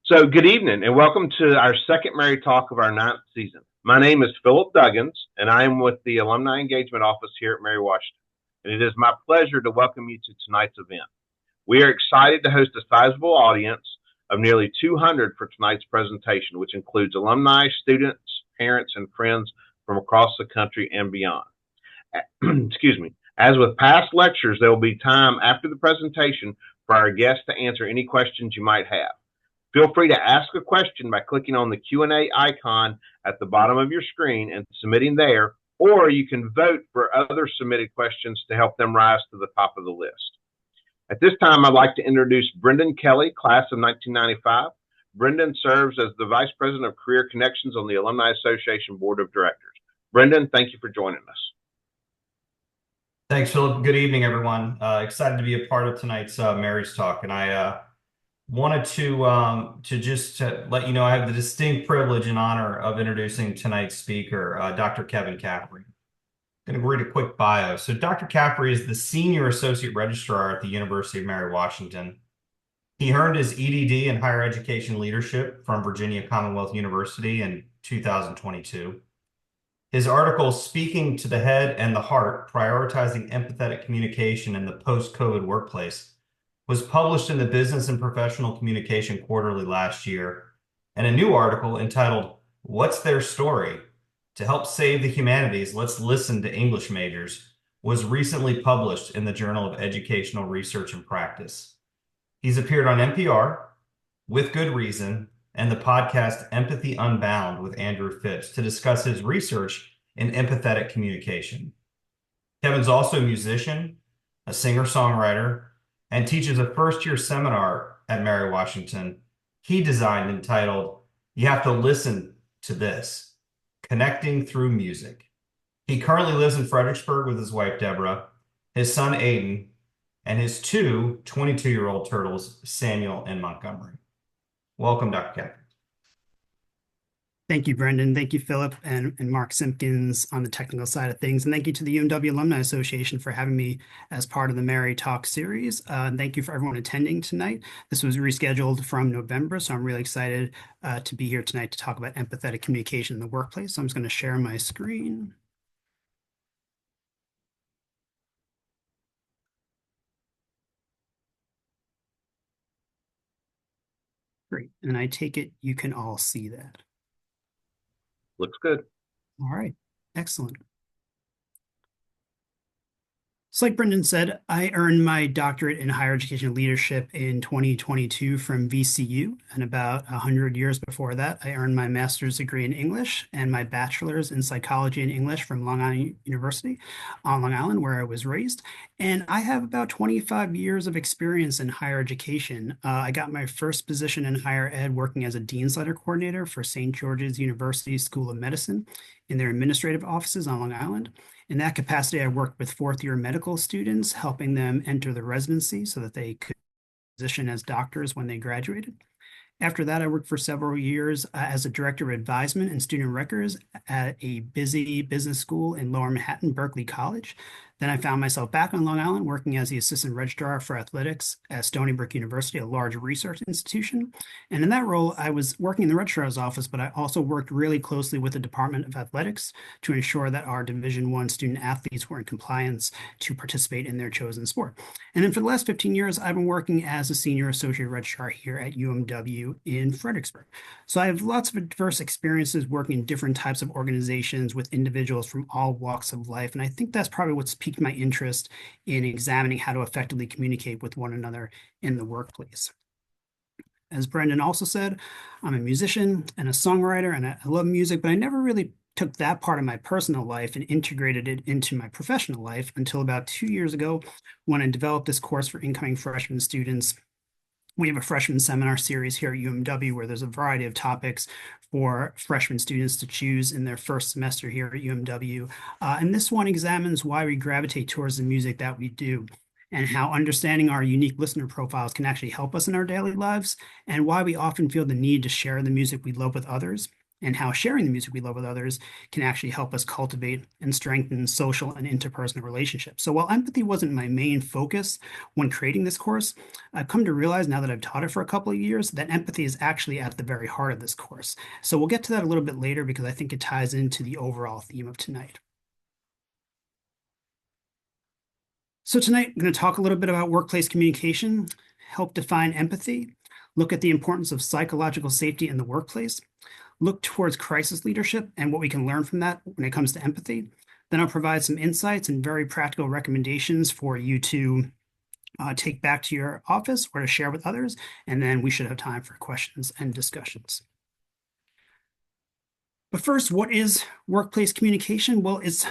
So, good evening, and welcome to our second Mary Talk of our ninth season. My name is Philip Duggins, and I am with the Alumni Engagement Office here at Mary Washington. And it is my pleasure to welcome you to tonight's event. We are excited to host a sizable audience of nearly 200 for tonight's presentation, which includes alumni, students, parents, and friends from across the country and beyond. Excuse me. As with past lectures, there will be time after the presentation for our guests to answer any questions you might have. Feel free to ask a question by clicking on the Q&A icon at the bottom of your screen and submitting there, or you can vote for other submitted questions to help them rise to the top of the list. At this time, I'd like to introduce Brendan Kelly, class of 1995. Brendan serves as the Vice President of Career Connections on the Alumni Association Board of Directors. Brendan, thank you for joining us. Thanks, Philip. Good evening, everyone. Excited to be a part of tonight's Mary's Talk, and I wanted to let you know I have the distinct privilege and honor of introducing tonight's speaker, Dr. Kevin Caffrey. I'm going to read a quick bio. So Dr. Caffrey is the Senior Associate Registrar at the University of Mary Washington. He earned his EDD in Higher Education Leadership from Virginia Commonwealth University in 2022. His article, Speaking to the Head and the Heart, Prioritizing Empathetic Communication in the Post-COVID Workplace, was published in the Business and Professional Communication Quarterly last year, and a new article entitled, What's Their Story? To Help Save the Humanities, Let's Listen to English Majors, was recently published in the Journal of Educational Research and Practice. He's appeared on NPR, With Good Reason, and the podcast Empathy Unbound with Andrew Phipps to discuss his research in empathetic communication. Kevin's also a musician, a singer-songwriter, and teaches a first-year seminar at Mary Washington he designed entitled, You Have to Listen to This, Connecting Through Music. He currently lives in Fredericksburg with his wife, Deborah, his son, Aiden, and his two 22-year-old turtles, Samuel and Montgomery. Welcome, Dr. Caffrey. Thank you, Brendan. Thank you, Philip and Mark Simpkins on the technical side of things. And thank you to the UMW Alumni Association for having me as part of the Mary Talk series. And thank you for everyone attending tonight. This was rescheduled from November, so I'm really excited to be here tonight to talk about empathetic communication in the workplace. So I'm just going to share my screen. Great. And I take it you can all see that. Looks good. All right. Excellent. So like Brendan said, I earned my doctorate in higher education leadership in 2022 from VCU. And about 100 years before that, I earned my master's degree in English and my bachelor's in psychology and English from Long Island University on Long Island, where I was raised. And I have about 25 years of experience in higher education. I got my first position in higher ed working as a Dean's Letter Coordinator for St. George's University School of Medicine in their administrative offices on Long Island. In that capacity, I worked with fourth-year medical students, helping them enter the residency so that they could position as doctors when they graduated. After that, I worked for several years as a director of advisement and student records at a busy business school in Lower Manhattan, Berkeley College. Then I found myself back on Long Island working as the assistant registrar for athletics at Stony Brook University, a large research institution. And in that role, I was working in the registrar's office, but I also worked really closely with the Department of Athletics to ensure that our Division I student athletes were in compliance to participate in their chosen sport. And then for the last 15 years, I've been working as a senior associate registrar here at UMW in Fredericksburg. So I have lots of diverse experiences working in different types of organizations with individuals from all walks of life. And I think that's probably what's piqued my interest in examining how to effectively communicate with one another in the workplace. As Brendan also said, I'm a musician and a songwriter, and I love music, but I never really took that part of my personal life and integrated it into my professional life until about 2 years ago when I developed this course for incoming freshman students. We have a freshman seminar series here at UMW where there's a variety of topics for freshman students to choose in their first semester here at UMW. And this one examines why we gravitate towards the music that we do and how understanding our unique listener profiles can actually help us in our daily lives and why we often feel the need to share the music we love with others. and how sharing the music we love with others can actually help us cultivate and strengthen social and interpersonal relationships. So while empathy wasn't my main focus when creating this course, I've come to realize now that I've taught it for a couple of years that empathy is actually at the very heart of this course. So we'll get to that a little bit later because I think it ties into the overall theme of tonight. So tonight, I'm going to talk a little bit about workplace communication, help define empathy, look at the importance of psychological safety in the workplace, look towards crisis leadership and what we can learn from that when it comes to empathy. Then I'll provide some insights and very practical recommendations for you to take back to your office or to share with others. And then we should have time for questions and discussions. But first, what is workplace communication? Well, it's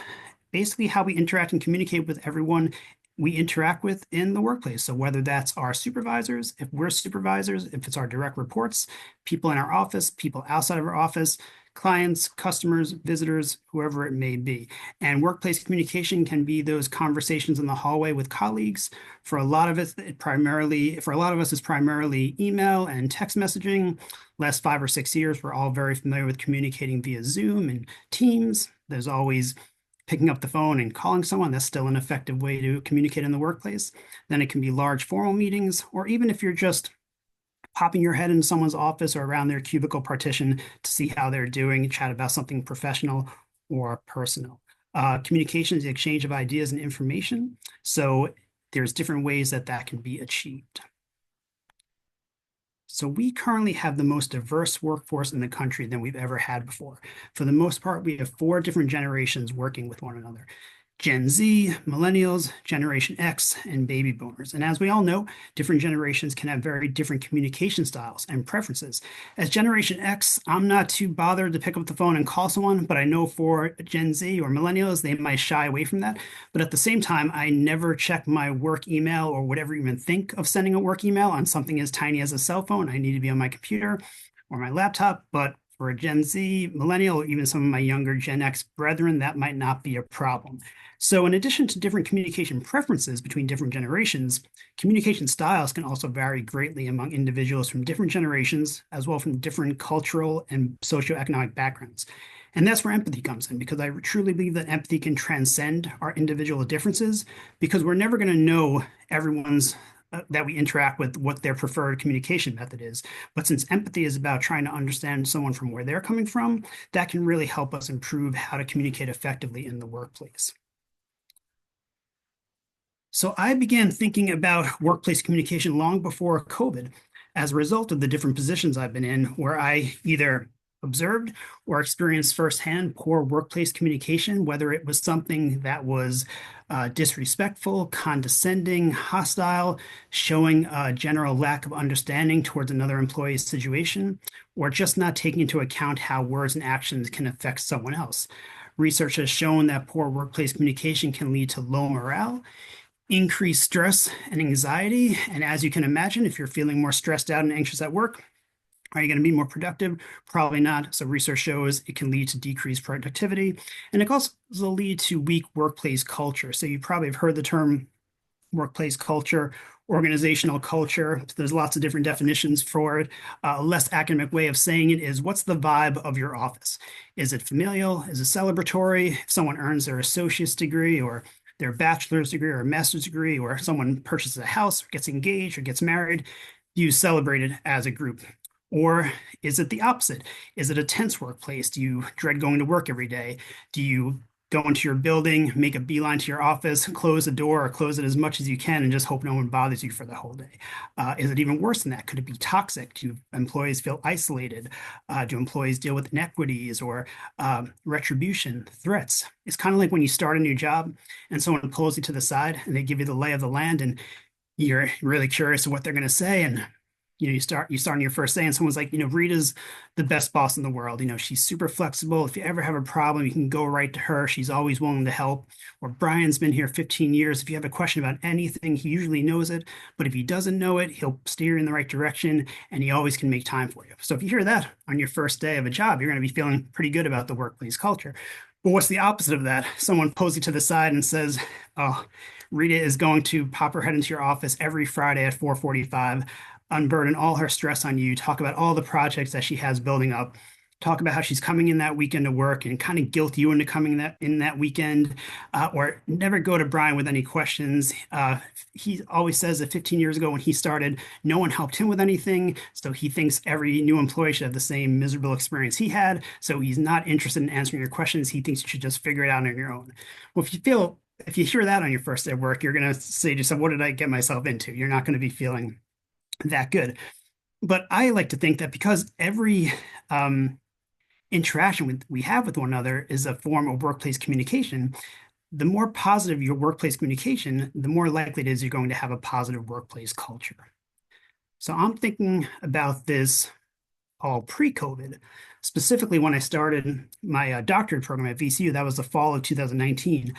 basically how we interact and communicate with everyone we interact with in the workplace. So whether that's our supervisors, if we're supervisors, if it's our direct reports, people in our office, people outside of our office, clients, customers, visitors, whoever it may be. And workplace communication can be those conversations in the hallway with colleagues. For a lot of us, it's primarily email and text messaging. Last 5 or 6 years, we're all very familiar with communicating via Zoom and Teams. There's always picking up the phone and calling someone. That's still an effective way to communicate in the workplace. Then it can be large formal meetings, or even if you're just popping your head into someone's office or around their cubicle partition to see how they're doing, chat about something professional or personal. Communication is the exchange of ideas and information. So there's different ways that that can be achieved. So we currently have the most diverse workforce in the country than we've ever had before. For the most part, we have 4 different generations working with one another. Gen Z, millennials, Generation X, and baby boomers. And as we all know, different generations can have very different communication styles and preferences. As Generation X, I'm not too bothered to pick up the phone and call someone, but I know for Gen Z or millennials, they might shy away from that. But at the same time, I never check my work email or whatever you even think of sending a work email on something as tiny as a cell phone. I need to be on my computer or my laptop, but for a Gen Z, millennial, or even some of my younger Gen X brethren, that might not be a problem. So in addition to different communication preferences between different generations, communication styles can also vary greatly among individuals from different generations, as well from different cultural and socioeconomic backgrounds. And that's where empathy comes in, because I truly believe that empathy can transcend our individual differences, because we're never going to know everyone's that we interact with what their preferred communication method is. But since empathy is about trying to understand someone from where they're coming from, that can really help us improve how to communicate effectively in the workplace. So I began thinking about workplace communication long before COVID as a result of the different positions I've been in, where I either observed or experienced firsthand poor workplace communication, whether it was something that was disrespectful, condescending, hostile, showing a general lack of understanding towards another employee's situation, or just not taking into account how words and actions can affect someone else. Research has shown that poor workplace communication can lead to low morale, increased stress and anxiety. And as you can imagine, if you're feeling more stressed out and anxious at work, are you going to be more productive? Probably not. So research shows it can lead to decreased productivity, and it can also lead to weak workplace culture. So you probably have heard the term workplace culture, organizational culture. There's lots of different definitions for it. A less academic way of saying it is, what's the vibe of your office? Is it familial? Is it celebratory? If someone earns their associate's degree or their bachelor's degree or master's degree, or someone purchases a house or gets engaged or gets married, you celebrate it as a group. Or is it the opposite? Is it a tense workplace? Do you dread going to work every day? Do you go into your building, make a beeline to your office, close the door or close it as much as you can and just hope no one bothers you for the whole day? Is it even worse than that? Could it be toxic? Do employees feel isolated? Do employees deal with inequities or retribution, threats? It's kind of like when you start a new job and someone pulls you to the side and they give you the lay of the land and you're really curious of what they're going to say. And you start on your first day and someone's like, Rita's the best boss in the world. She's super flexible. If you ever have a problem, you can go right to her. She's always willing to help. Or Brian's been here 15 years. If you have a question about anything, he usually knows it. But if he doesn't know it, he'll steer you in the right direction and he always can make time for you. So if you hear that on your first day of a job, you're going to be feeling pretty good about the workplace culture. But what's the opposite of that? Someone pulls you to the side and says, oh, Rita is going to pop her head into your office every Friday at 4:45, unburden all her stress on you, talk about all the projects that she has building up, talk about how she's coming in that weekend to work and kind of guilt you into coming in that weekend, or never go to Brian with any questions. He always says that 15 years ago when he started, no one helped him with anything. So he thinks every new employee should have the same miserable experience he had. So he's not interested in answering your questions. He thinks you should just figure it out on your own. Well, if you hear that on your first day of work, you're going to say to yourself, what did I get myself into? You're not going to be feeling that good. But I like to think that because every interaction we have with one another is a form of workplace communication, the more positive your workplace communication, the more likely it is you're going to have a positive workplace culture. So I'm thinking about this all pre-COVID, specifically when I started my doctorate program at VCU. That was the fall of 2019.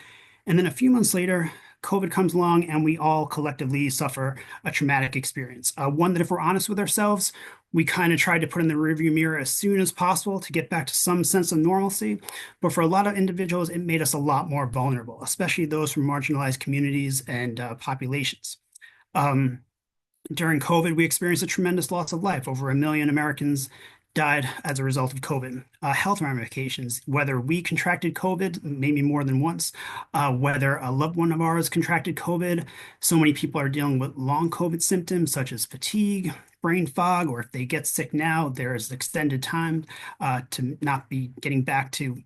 And then a few months later, COVID comes along and we all collectively suffer a traumatic experience. One that, if we're honest with ourselves, we kind of tried to put in the rearview mirror as soon as possible to get back to some sense of normalcy. But for a lot of individuals, it made us a lot more vulnerable, especially those from marginalized communities and populations. During COVID, we experienced a tremendous loss of life. Over 1 million Americans died as a result of COVID. Health ramifications, whether we contracted COVID, maybe more than once, whether a loved one of ours contracted COVID. So many people are dealing with long COVID symptoms such as fatigue, brain fog, or if they get sick now, there is extended time to not be getting back to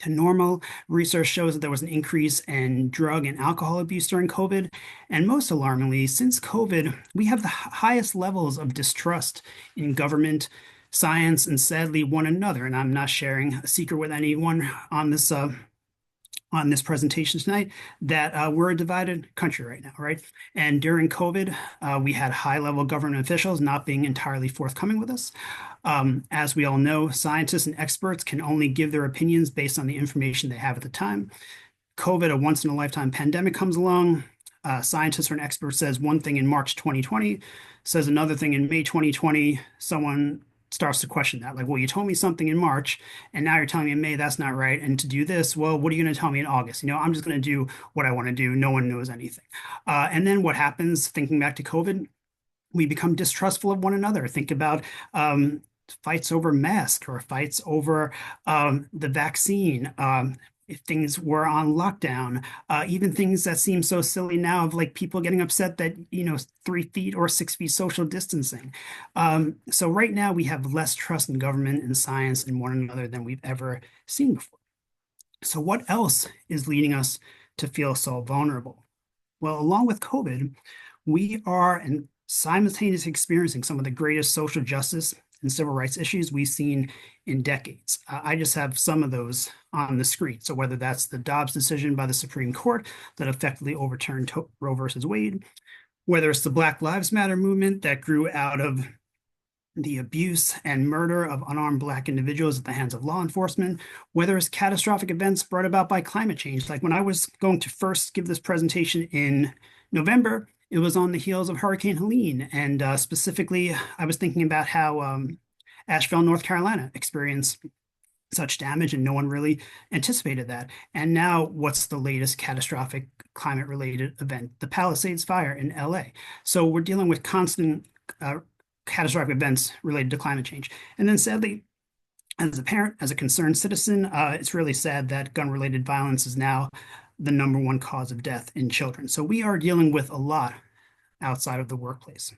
normal. Research shows that there was an increase in drug and alcohol abuse during COVID. And most alarmingly, since COVID, we have the highest levels of distrust in government, science, and sadly, one another. And I'm not sharing a secret with anyone on this presentation tonight that we're a divided country right now, right? And during COVID, we had high-level government officials not being entirely forthcoming with us. As we all know, scientists and experts can only give their opinions based on the information they have at the time. COVID, a once-in-a-lifetime pandemic, comes along. Scientists or an expert says one thing in March 2020, says another thing in May 2020. Someone starts to question that. Like, well, you told me something in March, and now you're telling me in May that's not right. And to do this, well, what are you going to tell me in August? I'm just going to do what I want to do. No one knows anything. And then what happens, thinking back to COVID, we become distrustful of one another. Think about fights over masks or fights over the vaccine. If things were on lockdown, even things that seem so silly now of like people getting upset that, 3 feet or 6 feet social distancing. So right now we have less trust in government and science and one another than we've ever seen before. So what else is leading us to feel so vulnerable? Well, along with COVID, we are simultaneously experiencing some of the greatest social justice and civil rights issues we've seen in decades. I just have some of those on the screen. So whether that's the Dobbs decision by the Supreme Court that effectively overturned Roe versus Wade, whether it's the Black Lives Matter movement that grew out of the abuse and murder of unarmed Black individuals at the hands of law enforcement, whether it's catastrophic events brought about by climate change. Like when I was going to first give this presentation in November, it was on the heels of Hurricane Helene. And specifically, I was thinking about how Asheville, North Carolina experienced such damage and no one really anticipated that. And now what's the latest catastrophic climate-related event? The Palisades fire in LA. So we're dealing with constant catastrophic events related to climate change. And then sadly, as a parent, as a concerned citizen, it's really sad that gun-related violence is now the #1 cause of death in children. So we are dealing with a lot outside of the workplace.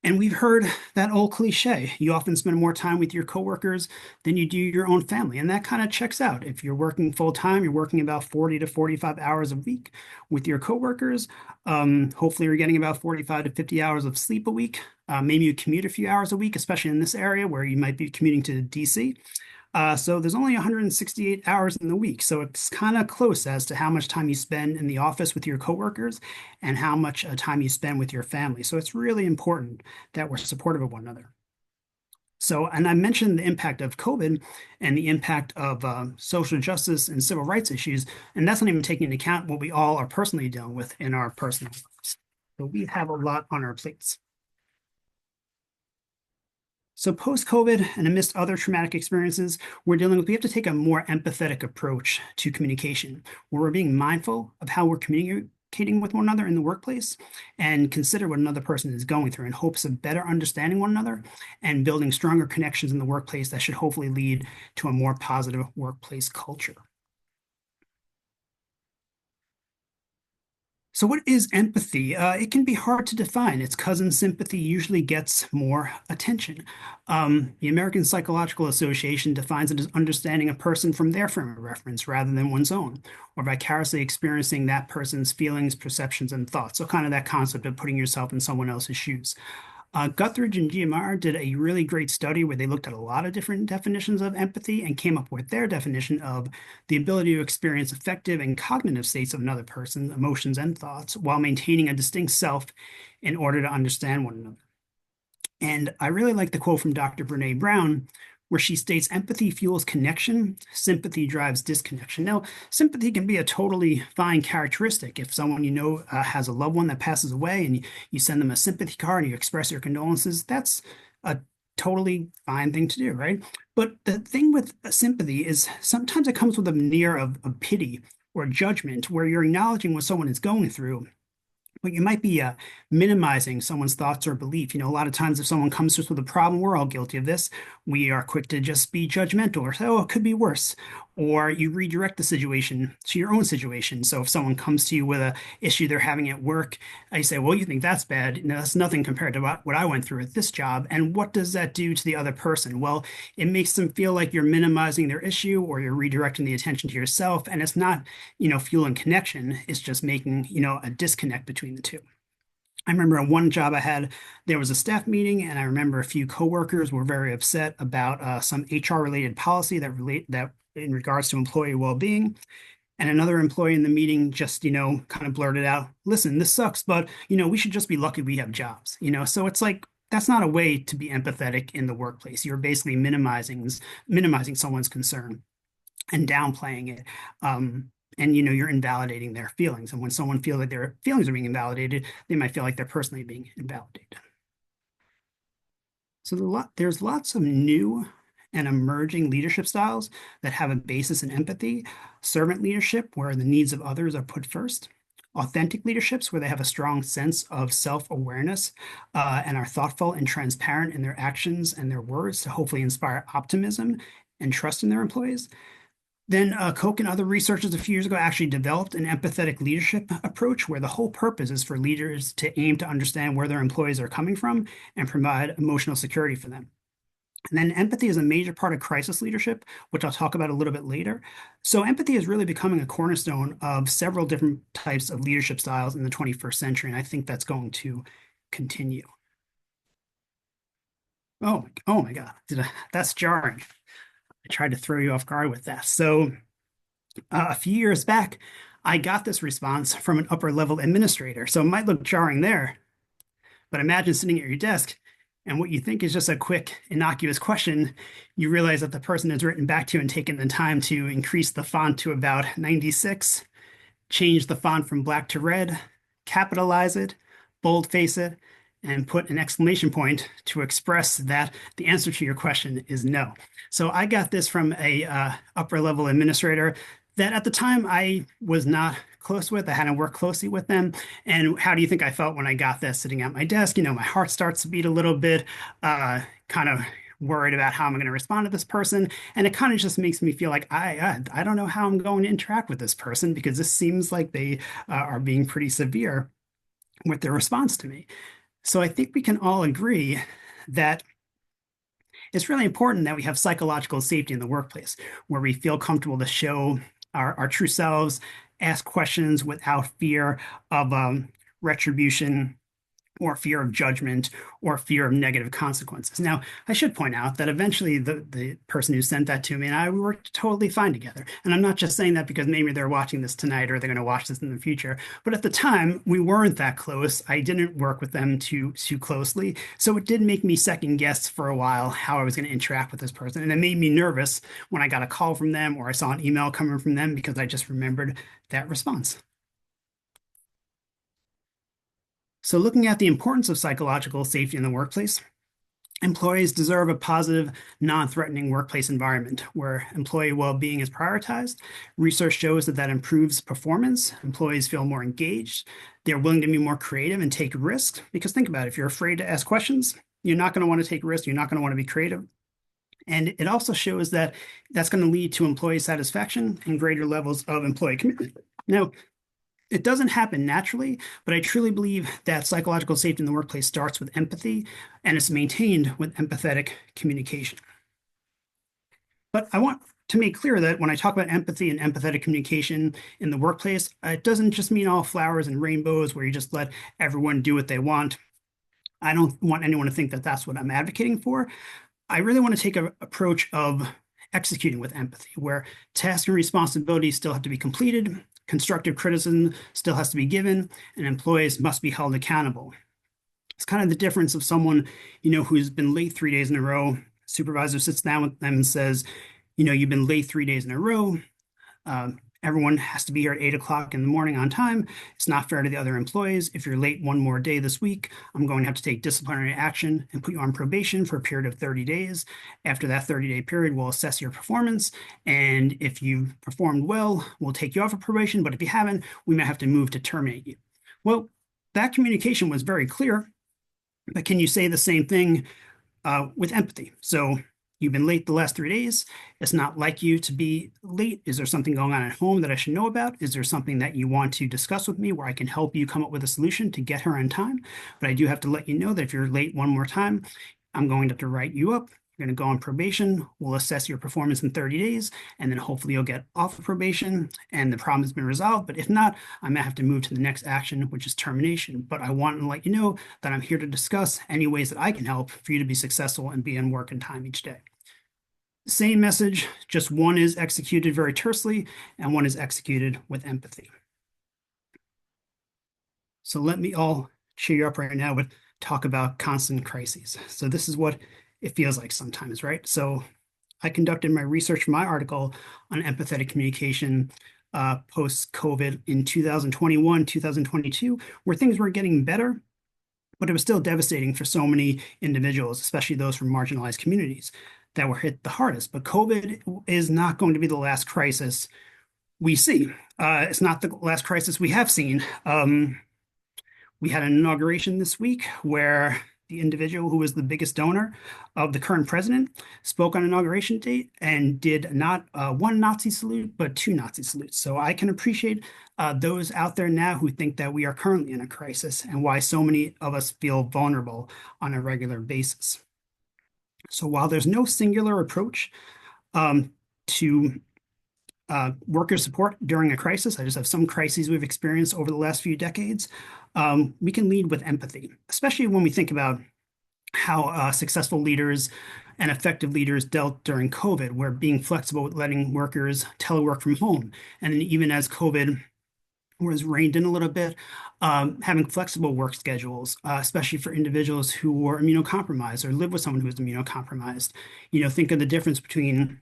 And we've heard that old cliche, you often spend more time with your coworkers than you do your own family. And that kind of checks out. If you're working full time, you're working about 40 to 45 hours a week with your coworkers. Hopefully you're getting about 45 to 50 hours of sleep a week. Maybe you commute a few hours a week, especially in this area where you might be commuting to DC. So there's only 168 hours in the week. So it's kind of close as to how much time you spend in the office with your coworkers and how much time you spend with your family. So it's really important that we're supportive of one another. So, and I mentioned the impact of COVID and the impact of social justice and civil rights issues, and that's not even taking into account what we all are personally dealing with in our personal lives. So we have a lot on our plates. So post-COVID and amidst other traumatic experiences, we have to take a more empathetic approach to communication, where we're being mindful of how we're communicating with one another in the workplace and consider what another person is going through in hopes of better understanding one another and building stronger connections in the workplace that should hopefully lead to a more positive workplace culture. So what is empathy? It can be hard to define. Its cousin sympathy usually gets more attention. The American Psychological Association defines it as understanding a person from their frame of reference rather than one's own, or vicariously experiencing that person's feelings, perceptions, and thoughts. So kind of that concept of putting yourself in someone else's shoes. Guthridge and Giamar did a really great study where they looked at a lot of different definitions of empathy and came up with their definition of the ability to experience affective and cognitive states of another person's emotions and thoughts while maintaining a distinct self in order to understand one another. And I really like the quote from Dr. Brene Brown, where she states empathy fuels connection, sympathy drives disconnection. Now, sympathy can be a totally fine characteristic. If someone you know has a loved one that passes away and you send them a sympathy card and you express your condolences, that's a totally fine thing to do, right? But the thing with sympathy is sometimes it comes with a veneer of pity or judgment where you're acknowledging what someone is going through, but you might be minimizing someone's thoughts or belief. A lot of times if someone comes to us with a problem, we're all guilty of this. We are quick to just be judgmental or say, oh, it could be worse. Or you redirect the situation to your own situation. So if someone comes to you with an issue they're having at work, you say, well, you think that's bad. No, that's nothing compared to what I went through at this job. And what does that do to the other person? Well, it makes them feel like you're minimizing their issue or you're redirecting the attention to yourself. And it's not, fueling connection. It's just making, a disconnect between the two. I remember on one job I had, there was a staff meeting, and I remember a few coworkers were very upset about some HR related policy that in regards to employee well-being. And another employee in the meeting just, kind of blurted out, listen, this sucks, but, we should just be lucky we have jobs, So it's like, that's not a way to be empathetic in the workplace. You're basically minimizing someone's concern and downplaying it. And you're invalidating their feelings. And when someone feels like their feelings are being invalidated, they might feel like they're personally being invalidated. So there's lots of new and emerging leadership styles that have a basis in empathy. Servant leadership, where the needs of others are put first. Authentic leaderships, where they have a strong sense of self-awareness and are thoughtful and transparent in their actions and their words to hopefully inspire optimism and trust in their employees. Then Koch and other researchers a few years ago actually developed an empathetic leadership approach where the whole purpose is for leaders to aim to understand where their employees are coming from and provide emotional security for them. And then empathy is a major part of crisis leadership, which I'll talk about a little bit later. So empathy is really becoming a cornerstone of several different types of leadership styles in the 21st century, and I think that's going to continue. Oh my God, that's jarring. I tried to throw you off guard with that. So a few years back, I got this response from an upper level administrator. So it might look jarring there, but imagine sitting at your desk and what you think is just a quick, innocuous question, you realize that the person has written back to you and taken the time to increase the font to about 96, change the font from black to red, capitalize it, boldface it, and put an exclamation point to express that the answer to your question is no. So I got this from a upper level administrator that at the time I was not close with. I hadn't worked closely with them. And how do you think I felt when I got this sitting at my desk? My heart starts to beat a little bit, kind of worried about how I'm going to respond to this person. And it kind of just makes me feel like I don't know how I'm going to interact with this person because this seems like they are being pretty severe with their response to me. So I think we can all agree that it's really important that we have psychological safety in the workplace where we feel comfortable to show our true selves, ask questions without fear of retribution or fear of judgment or fear of negative consequences. Now, I should point out that eventually the person who sent that to me and I worked totally fine together. And I'm not just saying that because maybe they're watching this tonight or they're going to watch this in the future. But at the time, we weren't that close. I didn't work with them too closely. So it did make me second guess for a while how I was going to interact with this person. And it made me nervous when I got a call from them or I saw an email coming from them because I just remembered that response. So looking at the importance of psychological safety in the workplace, Employees deserve a positive, non-threatening workplace environment where employee well-being is prioritized. Research shows that that improves performance. Employees feel more engaged. They're willing to be more creative and take risks. Because think about it, if you're afraid to ask questions, you're not going to want to take risks. You're not going to want to be creative. And it also shows that that's going to lead to employee satisfaction and greater levels of employee commitment. Now, it doesn't happen naturally, but I truly believe that psychological safety in the workplace starts with empathy and is maintained with empathetic communication. But I want to make clear that when I talk about empathy and empathetic communication in the workplace, it doesn't just mean all flowers and rainbows where you just let everyone do what they want. I don't want anyone to think that that's what I'm advocating for. I really want to take an approach of executing with empathy, where tasks and responsibilities still have to be completed, constructive criticism still has to be given, and employees must be held accountable. It's kind of the difference of someone, who's been late 3 days in a row. Supervisor sits down with them and says, you've been late 3 days in a row. Everyone has to be here at 8 o'clock in the morning on time. It's not fair to the other employees. If you're late one more day this week, I'm going to have to take disciplinary action and put you on probation for a period of 30 days. After that 30-day period, we'll assess your performance. And if you've performed well, we'll take you off of probation. But if you haven't, we may have to move to terminate you. Well, that communication was very clear. But can you say the same thing with empathy? So you've been late the last 3 days. It's not like you to be late. Is there something going on at home that I should know about? Is there something that you want to discuss with me where I can help you come up with a solution to get her on time? But I do have to let you know that if you're late one more time, I'm going to have to write you up. You're going to go on probation. We'll assess your performance in 30 days, and then hopefully you'll get off of probation and the problem has been resolved. But if not, I may have to move to the next action, which is termination. But I want to let you know that I'm here to discuss any ways that I can help for you to be successful and be in work in time each day. Same message, just one is executed very tersely and one is executed with empathy. So let me all cheer you up right now with talk about constant crises. So this is what it feels like sometimes, right? So I conducted my research for my article on empathetic communication post-COVID in 2021, 2022, where things were getting better, but it was still devastating for so many individuals, especially those from marginalized communities that were hit the hardest. But COVID is not going to be the last crisis we see. It's not the last crisis we have seen. We had an inauguration this week where the individual who was the biggest donor of the current president spoke on inauguration date and did not one Nazi salute, but two Nazi salutes. So I can appreciate those out there now who think that we are currently in a crisis and why so many of us feel vulnerable on a regular basis. So while there's no singular approach to worker support during a crisis, I just have some crises we've experienced over the last few decades, we can lead with empathy, especially when we think about how successful leaders and effective leaders dealt during COVID, where being flexible with letting workers telework from home. And even as COVID was reined in a little bit, having flexible work schedules, especially for individuals who were immunocompromised or live with someone who is immunocompromised. Think of the difference between,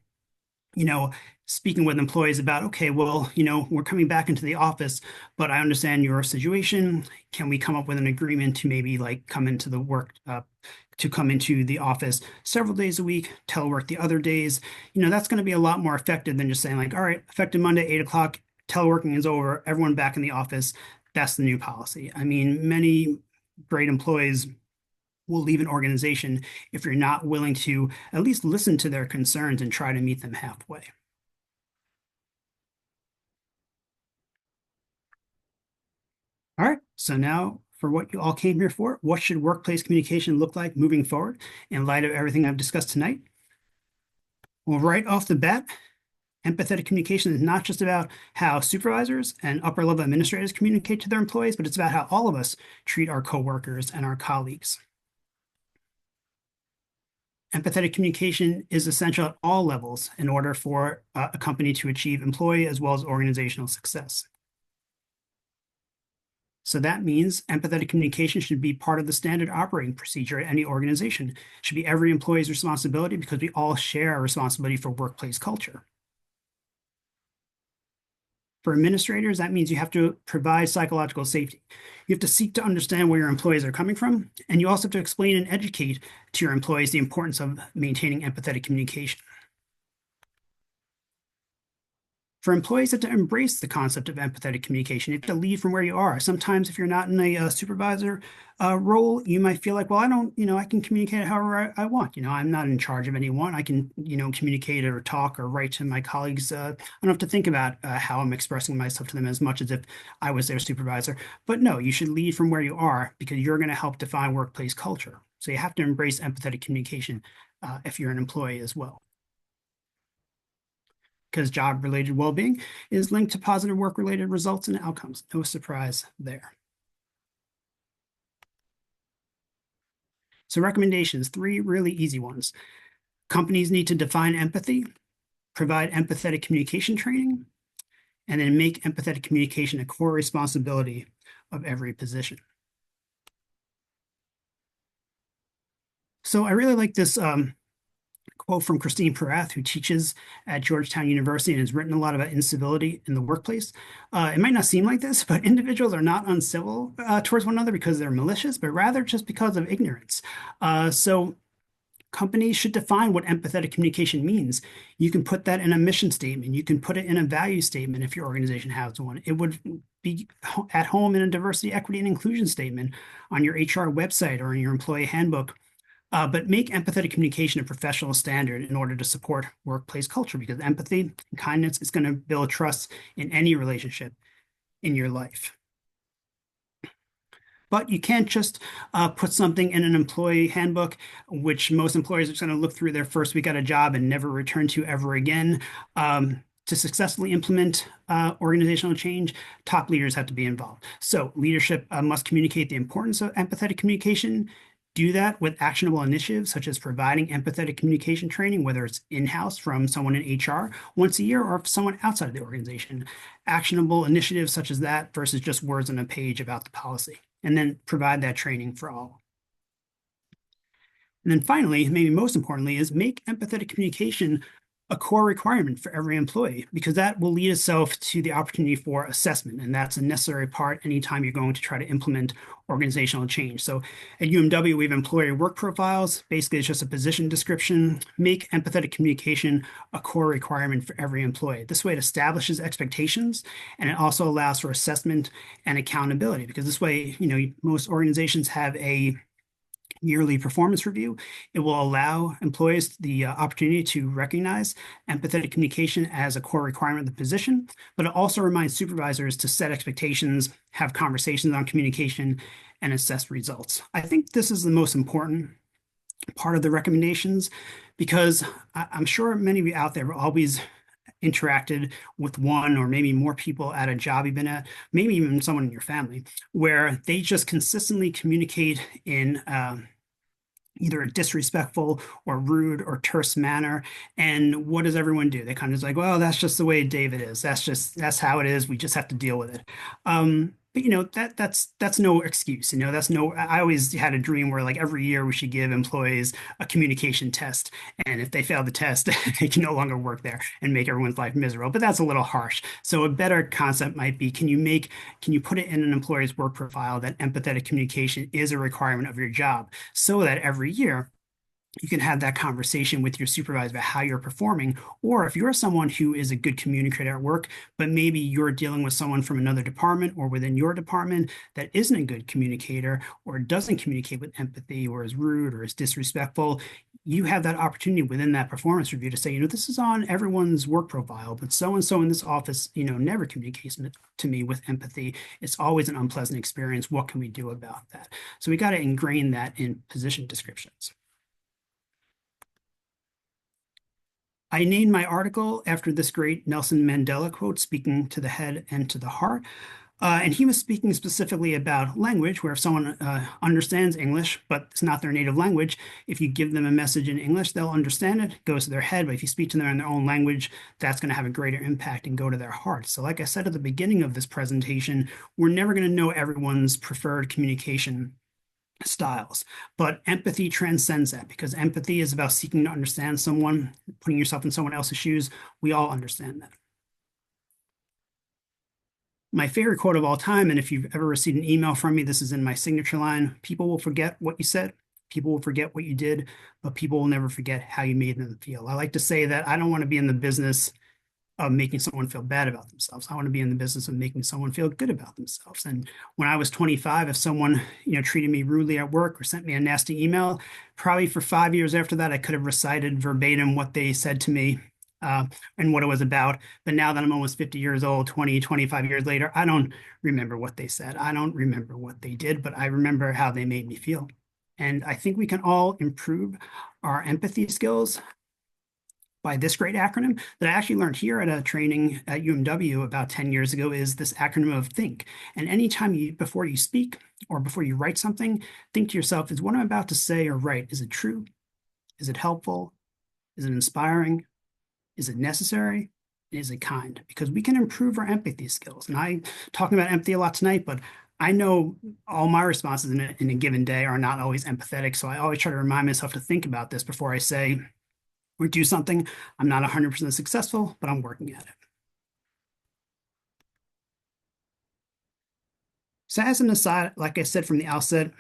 speaking with employees about, okay, well, we're coming back into the office, but I understand your situation. Can we come up with an agreement to maybe come into the work, to come into the office several days a week, telework the other days? That's going to be a lot more effective than just saying all right, effective Monday, 8 o'clock, teleworking is over, everyone back in the office. That's the new policy. I mean, many great employees will leave an organization if you're not willing to at least listen to their concerns and try to meet them halfway. All right, so now for what you all came here for, what should workplace communication look like moving forward in light of everything I've discussed tonight? Well, right off the bat, empathetic communication is not just about how supervisors and upper level administrators communicate to their employees, but it's about how all of us treat our coworkers and our colleagues. Empathetic communication is essential at all levels in order for a company to achieve employee as well as organizational success. So that means empathetic communication should be part of the standard operating procedure at any organization. It should be every employee's responsibility because we all share a responsibility for workplace culture. For administrators, that means you have to provide psychological safety. You have to seek to understand where your employees are coming from, and you also have to explain and educate to your employees the importance of maintaining empathetic communication. For employees, you have to embrace the concept of empathetic communication. You have to lead from where you are. Sometimes if you're not in a supervisor role, you might feel like, well, I don't, I can communicate however I want. I'm not in charge of anyone. I can, communicate or talk or write to my colleagues. I don't have to think about how I'm expressing myself to them as much as if I was their supervisor. But no, you should lead from where you are because you're going to help define workplace culture. So you have to embrace empathetic communication if you're an employee as well, because job-related well-being is linked to positive work-related results and outcomes. No surprise there. So recommendations, 3 really easy ones. Companies need to define empathy, provide empathetic communication training, and then make empathetic communication a core responsibility of every position. So I really like this quote from Christine Perath, who teaches at Georgetown University and has written a lot about incivility in the workplace. It might not seem like this, but individuals are not uncivil towards one another because they're malicious, but rather just because of ignorance. So companies should define what empathetic communication means. You can put that in a mission statement. You can put it in a value statement if your organization has one. It would be at home in a diversity, equity, and inclusion statement on your HR website or in your employee handbook. But make empathetic communication a professional standard in order to support workplace culture, because empathy and kindness is going to build trust in any relationship in your life. But you can't just put something in an employee handbook, which most employers are just going to look through their first week at a job and never return to ever again. To successfully implement organizational change, top leaders have to be involved. So leadership must communicate the importance of empathetic communication. Do that with actionable initiatives such as providing empathetic communication training, whether it's in-house from someone in HR once a year or someone outside of the organization. Actionable initiatives such as that versus just words on a page about the policy, and then provide that training for all. And then finally, maybe most importantly, is make empathetic communication a core requirement for every employee, because that will lead itself to the opportunity for assessment. And that's a necessary part anytime you're going to try to implement organizational change. So at UMW, we have employee work profiles. Basically, it's just a position description. Make empathetic communication a core requirement for every employee. This way it establishes expectations, and it also allows for assessment and accountability, because this way, most organizations have a yearly performance review. It will allow employees the opportunity to recognize empathetic communication as a core requirement of the position, but it also reminds supervisors to set expectations, have conversations on communication, and assess results. I think this is the most important part of the recommendations, because I'm sure many of you out there have always interacted with one or maybe more people at a job you've been at, maybe even someone in your family, where they just consistently communicate in either a disrespectful or rude or terse manner. And what does everyone do? They kind of like, well, that's just the way David is. That's how it is. We just have to deal with it. But that's no excuse. I always had a dream where like every year we should give employees a communication test. And if they fail the test, they can no longer work there and make everyone's life miserable. But that's a little harsh. So a better concept might be, can you put it in an employee's work profile that empathetic communication is a requirement of your job, so that every year you can have that conversation with your supervisor about how you're performing. Or if you're someone who is a good communicator at work, but maybe you're dealing with someone from another department or within your department that isn't a good communicator or doesn't communicate with empathy or is rude or is disrespectful, you have that opportunity within that performance review to say, this is on everyone's work profile, but so-and-so in this office, never communicates to me with empathy. It's always an unpleasant experience. What can we do about that? So we got to ingrain that in position descriptions. I named my article after this great Nelson Mandela quote, speaking to the head and to the heart. And he was speaking specifically about language, where if someone understands English, but it's not their native language, if you give them a message in English, they'll understand it, goes to their head. But if you speak to them in their own language, that's going to have a greater impact and go to their heart. So like I said at the beginning of this presentation, we're never going to know everyone's preferred communication styles, but empathy transcends that, because empathy is about seeking to understand someone, putting yourself in someone else's shoes. We all understand that. My favorite quote of all time, and if you've ever received an email from me, this is in my signature line: people will forget what you said, people will forget what you did, but people will never forget how you made them feel. I like to say that I don't want to be in the business of making someone feel bad about themselves. I want to be in the business of making someone feel good about themselves. And when I was 25, if someone, treated me rudely at work or sent me a nasty email, probably for 5 years after that, I could have recited verbatim what they said to me, uh, and what it was about. But now that I'm almost 50 years old, 20, 25 years later, I don't remember what they said. I don't remember what they did, but I remember how they made me feel. And I think we can all improve our empathy skills by this great acronym that I actually learned here at a training at UMW about 10 years ago, is this acronym of THINK. And anytime before you speak or before you write something, think to yourself, is what I'm about to say or write, is it true? Is it helpful? Is it inspiring? Is it necessary? Is it kind? Because we can improve our empathy skills. And I'm talking about empathy a lot tonight, but I know all my responses in a given day are not always empathetic. So I always try to remind myself to think about this before I say or do something. I'm not 100% successful, but I'm working at it. So as an aside, like I said from the outset,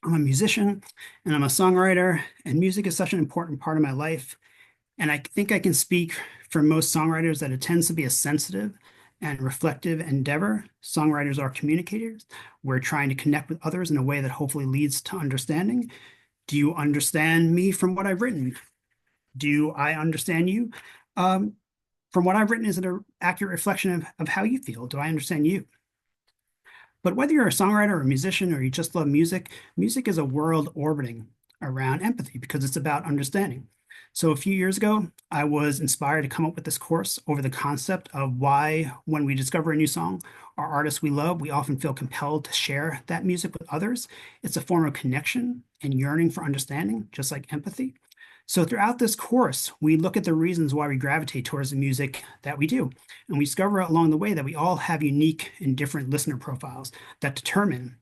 I'm a musician and I'm a songwriter, and music is such an important part of my life. And I think I can speak for most songwriters that it tends to be a sensitive and reflective endeavor. Songwriters are communicators. We're trying to connect with others in a way that hopefully leads to understanding. Do you understand me from what I've written? Do I understand you? From what I've written, is it an accurate reflection of how you feel? Do I understand you? But whether you're a songwriter or a musician or you just love music, music is a world orbiting around empathy because it's about understanding. So a few years ago, I was inspired to come up with this course over the concept of why, when we discover a new song or artist we love, we often feel compelled to share that music with others. It's a form of connection and yearning for understanding, just like empathy. So throughout this course, we look at the reasons why we gravitate towards the music that we do. And we discover along the way that we all have unique and different listener profiles that determine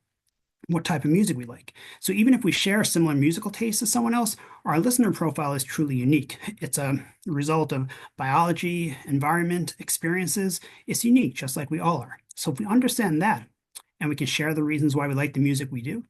what type of music we like. So even if we share similar musical tastes as someone else, our listener profile is truly unique. It's a result of biology, environment, experiences. It's unique, just like we all are. So if we understand that, and we can share the reasons why we like the music we do,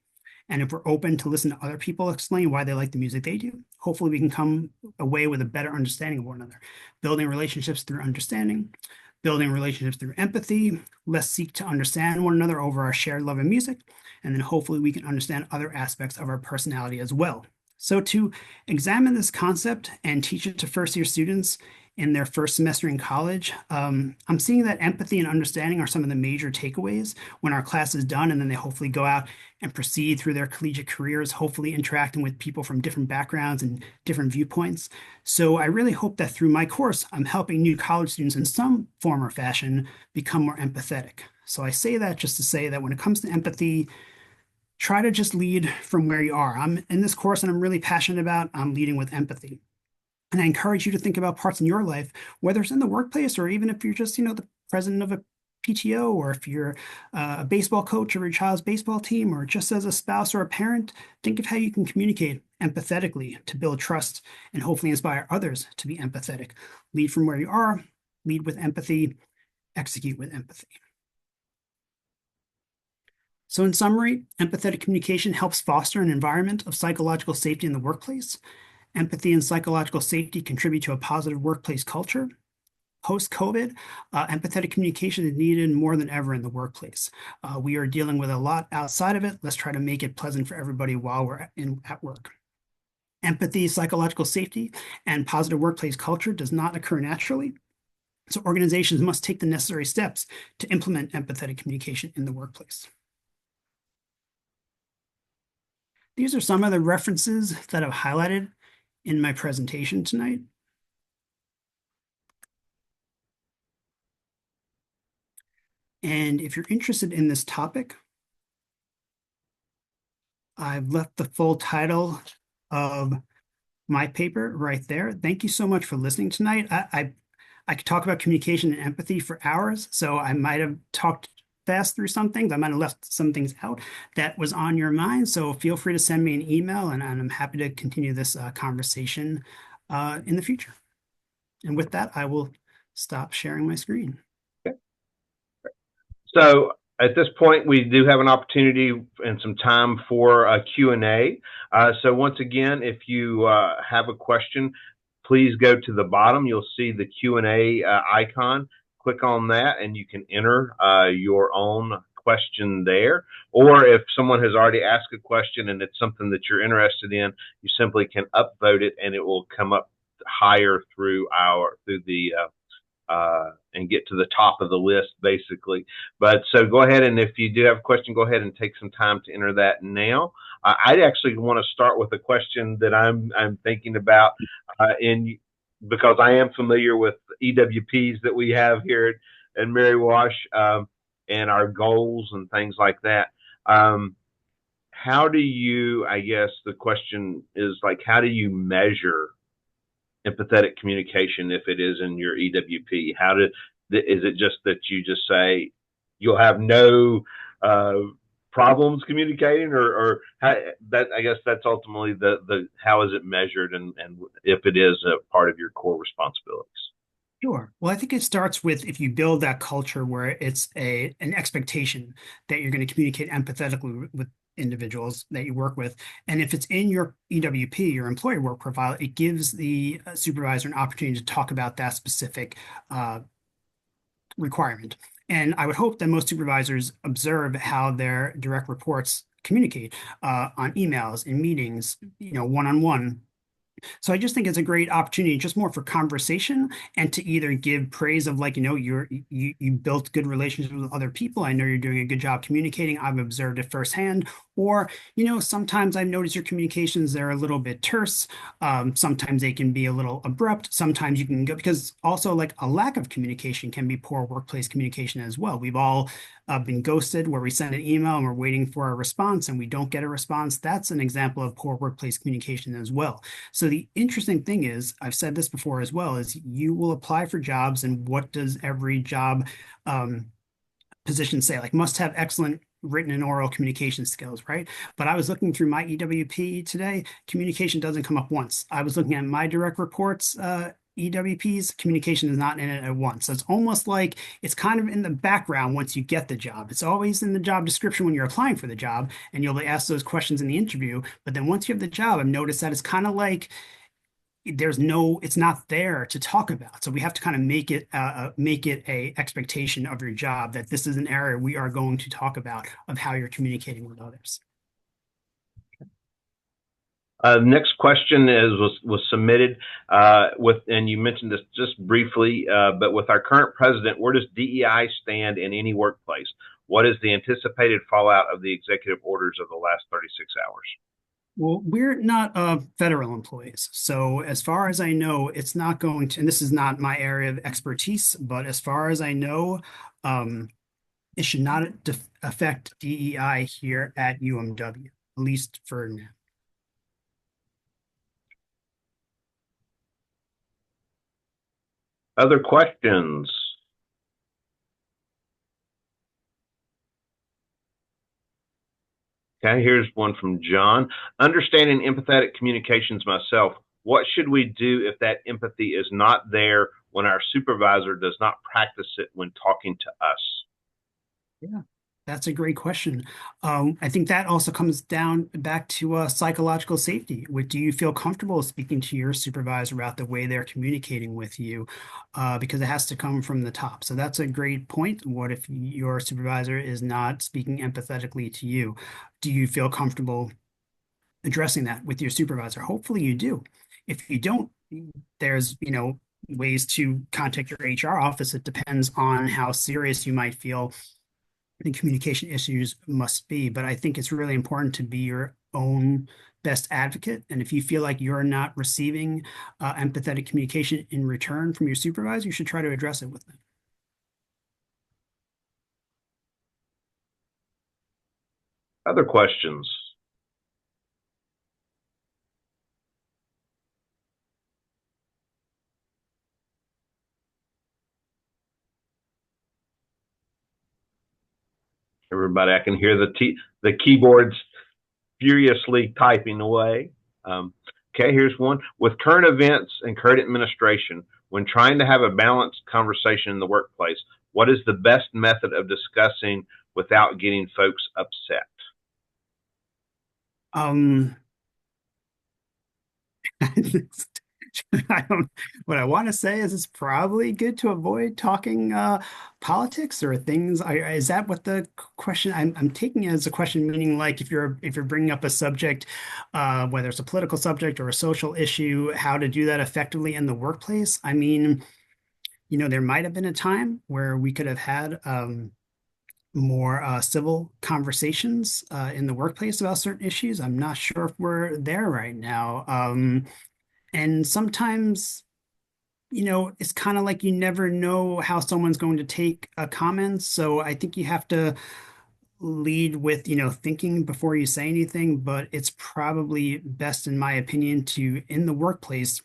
and if we're open to listen to other people explain why they like the music they do, hopefully we can come away with a better understanding of one another. Building relationships through understanding, building relationships through empathy. Let's seek to understand one another over our shared love of music, and then hopefully we can understand other aspects of our personality as well. So to examine this concept and teach it to first-year students in their first semester in college, I'm seeing that empathy and understanding are some of the major takeaways when our class is done, and then they hopefully go out and proceed through their collegiate careers, hopefully interacting with people from different backgrounds and different viewpoints. So I really hope that through my course, I'm helping new college students in some form or fashion become more empathetic. So I say that just to say that when it comes to empathy, try to just lead from where you are. I'm in this course and I'm really passionate about leading with empathy. And I encourage you to think about parts in your life, whether it's in the workplace or even if you're just, the president of a PTO, or if you're a baseball coach of your child's baseball team, or just as a spouse or a parent, think of how you can communicate empathetically to build trust and hopefully inspire others to be empathetic. Lead from where you are, lead with empathy, execute with empathy. So in summary, empathetic communication helps foster an environment of psychological safety in the workplace. Empathy and psychological safety contribute to a positive workplace culture. Post-COVID, empathetic communication is needed more than ever in the workplace. We are dealing with a lot outside of it. Let's try to make it pleasant for everybody while we're at work. Empathy, psychological safety, and positive workplace culture does not occur naturally. So organizations must take the necessary steps to implement empathetic communication in the workplace. These are some of the references that I've highlighted in my presentation tonight. And if you're interested in this topic, I've left the full title of my paper right there. Thank you so much for listening tonight. I could talk about communication and empathy for hours, so I might have talked fast through some things. I might have left some things out that was on your mind. So feel free to send me an email, and I'm happy to continue this conversation in the future. And with that, I will stop sharing my screen. So at this point, we do have an opportunity and some time for a Q&A. So once again, if you have a question, please go to the bottom. You'll see the Q&A icon. Click on that, and you can enter your own question there. Or if someone has already asked a question and it's something that you're interested in, you simply can upvote it, and it will come up higher through the and get to the top of the list, basically. But so go ahead, and if you do have a question, go ahead and take some time to enter that now. I'd actually want to start with a question that I'm thinking about, because I am familiar with EWPs that we have here at Mary Wash, and our goals and things like that. How do you, I guess the question is, like, how do you measure empathetic communication if it is in your EWP? Is it just that you just say you'll have no problems communicating, or how, that, I guess that's ultimately the how is it measured, and if it is a part of your core responsibilities? Sure. Well, I think it starts with, if you build that culture where it's an expectation that you're going to communicate empathetically with individuals that you work with. And if it's in your EWP, your employee work profile, it gives the supervisor an opportunity to talk about that specific requirement. And I would hope that most supervisors observe how their direct reports communicate on emails, in meetings, one-on-one. So I just think it's a great opportunity, just more for conversation, and to either give praise of, like, you built good relationships with other people. I know you're doing a good job communicating. I've observed it firsthand. Or, sometimes I've noticed your communications, they're a little bit terse. Sometimes they can be a little abrupt. Sometimes you can go, because also, like, a lack of communication can be poor workplace communication as well. We've all been ghosted, where we send an email and we're waiting for a response and we don't get a response. That's an example of poor workplace communication as well. So the interesting thing is, I've said this before as well, is you will apply for jobs, and what does every job position say? Like, must have excellent written and oral communication skills, right? But I was looking through my EWP today. Communication doesn't come up once. I was looking at my direct reports EWPs, communication is not in it at once. So it's almost like it's kind of in the background once you get the job. It's always in the job description when you're applying for the job, and you'll be asked those questions in the interview. But then once you have the job, I've noticed that it's kind of like it's not there to talk about. So we have to kind of make it a expectation of your job that this is an area we are going to talk about, of how you're communicating with others. Next question was submitted and you mentioned this just briefly, but with our current president, where does DEI stand in any workplace? What is the anticipated fallout of the executive orders of the last 36 hours? Well, we're not federal employees. So as far as I know, it's not going to, and this is not my area of expertise, but as far as I know, it should not affect DEI here at UMW, at least for now. Other questions? Okay, here's one from John. Understanding empathetic communications myself, what should we do if that empathy is not there when our supervisor does not practice it when talking to us? Yeah, that's a great question. I think that also comes down back to psychological safety. Do you feel comfortable speaking to your supervisor about the way they're communicating with you? Because it has to come from the top. So that's a great point. What if your supervisor is not speaking empathetically to you? Do you feel comfortable addressing that with your supervisor? Hopefully you do. If you don't, there's, ways to contact your HR office. It depends on how serious you might feel the communication issues must be. But I think it's really important to be your own best advocate. And if you feel like you're not receiving empathetic communication in return from your supervisor, you should try to address it with them. Other questions? Everybody, I can hear the keyboards furiously typing away. Okay, here's one. With current events and current administration, when trying to have a balanced conversation in the workplace, What is the best method of discussing without getting folks upset? What I want to say is it's probably good to avoid talking politics or things. Is that what the question? I'm taking it as a question, meaning like if you're bringing up a subject, whether it's a political subject or a social issue, how to do that effectively in the workplace. I mean, there might have been a time where we could have had more civil conversations in the workplace about certain issues. I'm not sure if we're there right now. And sometimes, it's kind of like you never know how someone's going to take a comment. So I think you have to lead with, thinking before you say anything. But it's probably best, in my opinion, in the workplace,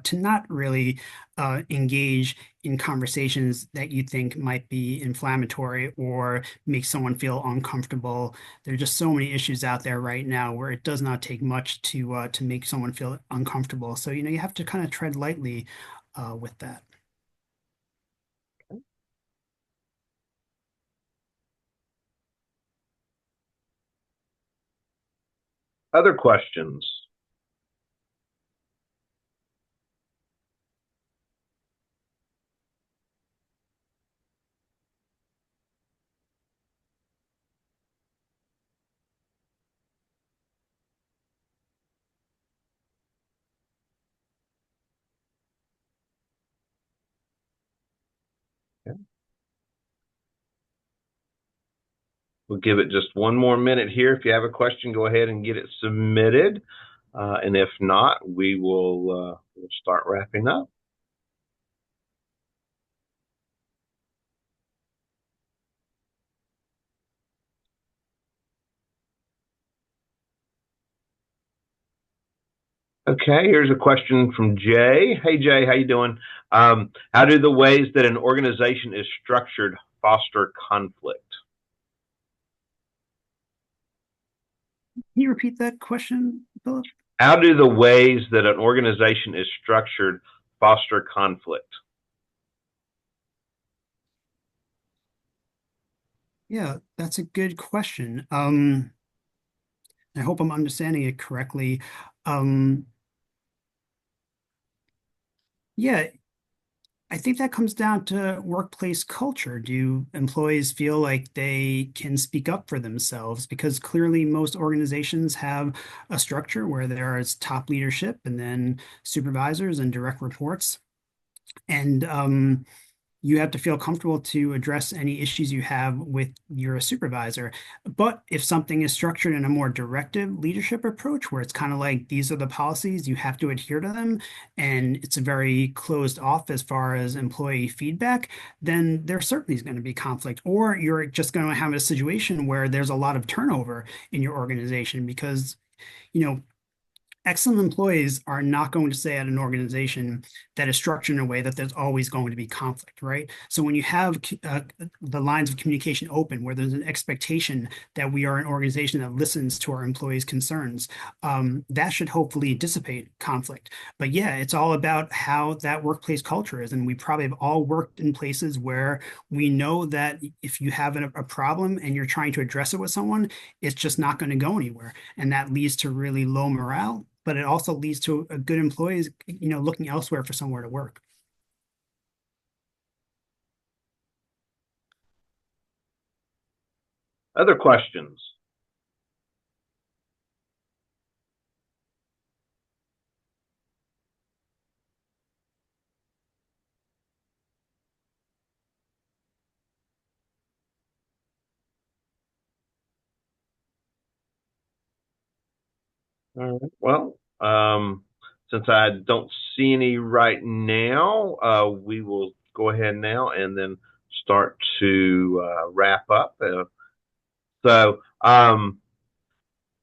to not really engage in conversations that you think might be inflammatory or make someone feel uncomfortable. There are just so many issues out there right now where it does not take much to make someone feel uncomfortable. So, you have to kind of tread lightly with that. Other questions? Okay. We'll give it just one more minute here. If you have a question, go ahead and get it submitted. And if not, we'll start wrapping up. Okay, here's a question from Jay. Hey, Jay, how you doing? How do the ways that an organization is structured foster conflict? Can you repeat that question, Philip? How do the ways that an organization is structured foster conflict? Yeah, that's a good question. I hope I'm understanding it correctly. Um, yeah, I think that comes down to workplace culture. Do employees feel like they can speak up for themselves? Because clearly, most organizations have a structure where there is top leadership and then supervisors and direct reports. And you have to feel comfortable to address any issues you have with your supervisor. But if something is structured in a more directive leadership approach, where it's kind of like these are the policies, you have to adhere to them, and it's a very closed off as far as employee feedback, then there certainly is going to be conflict. Or you're just going to have a situation where there's a lot of turnover in your organization because, you know, excellent employees are not going to stay at an organization that is structured in a way that there's always going to be conflict, right? So when you have the lines of communication open, where there's an expectation that we are an organization that listens to our employees' concerns, that should hopefully dissipate conflict. But yeah, it's all about how that workplace culture is. And we probably have all worked in places where we know that if you have a problem and you're trying to address it with someone, it's just not going to go anywhere. And that leads to really low morale, but it also leads to a good employees, looking elsewhere for somewhere to work. Other questions? All right. Well, since I don't see any right now, we will go ahead now and then start to wrap up. So, um,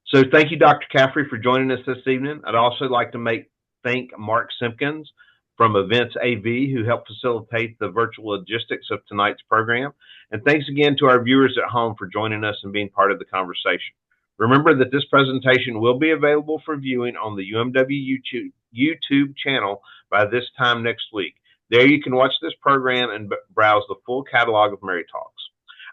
so thank you, Dr. Caffrey, for joining us this evening. I'd also like to thank Mark Simpkins from Events AV, who helped facilitate the virtual logistics of tonight's program. And thanks again to our viewers at home for joining us and being part of the conversation. Remember that this presentation will be available for viewing on the UMW YouTube channel by this time next week. There you can watch this program and browse the full catalog of Mary Talks.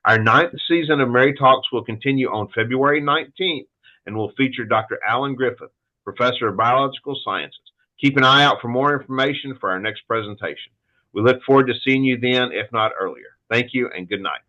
Our 9th season of Mary Talks will continue on February 19th and will feature Dr. Alan Griffith, Professor of Biological Sciences. Keep an eye out for more information for our next presentation. We look forward to seeing you then, if not earlier. Thank you and good night.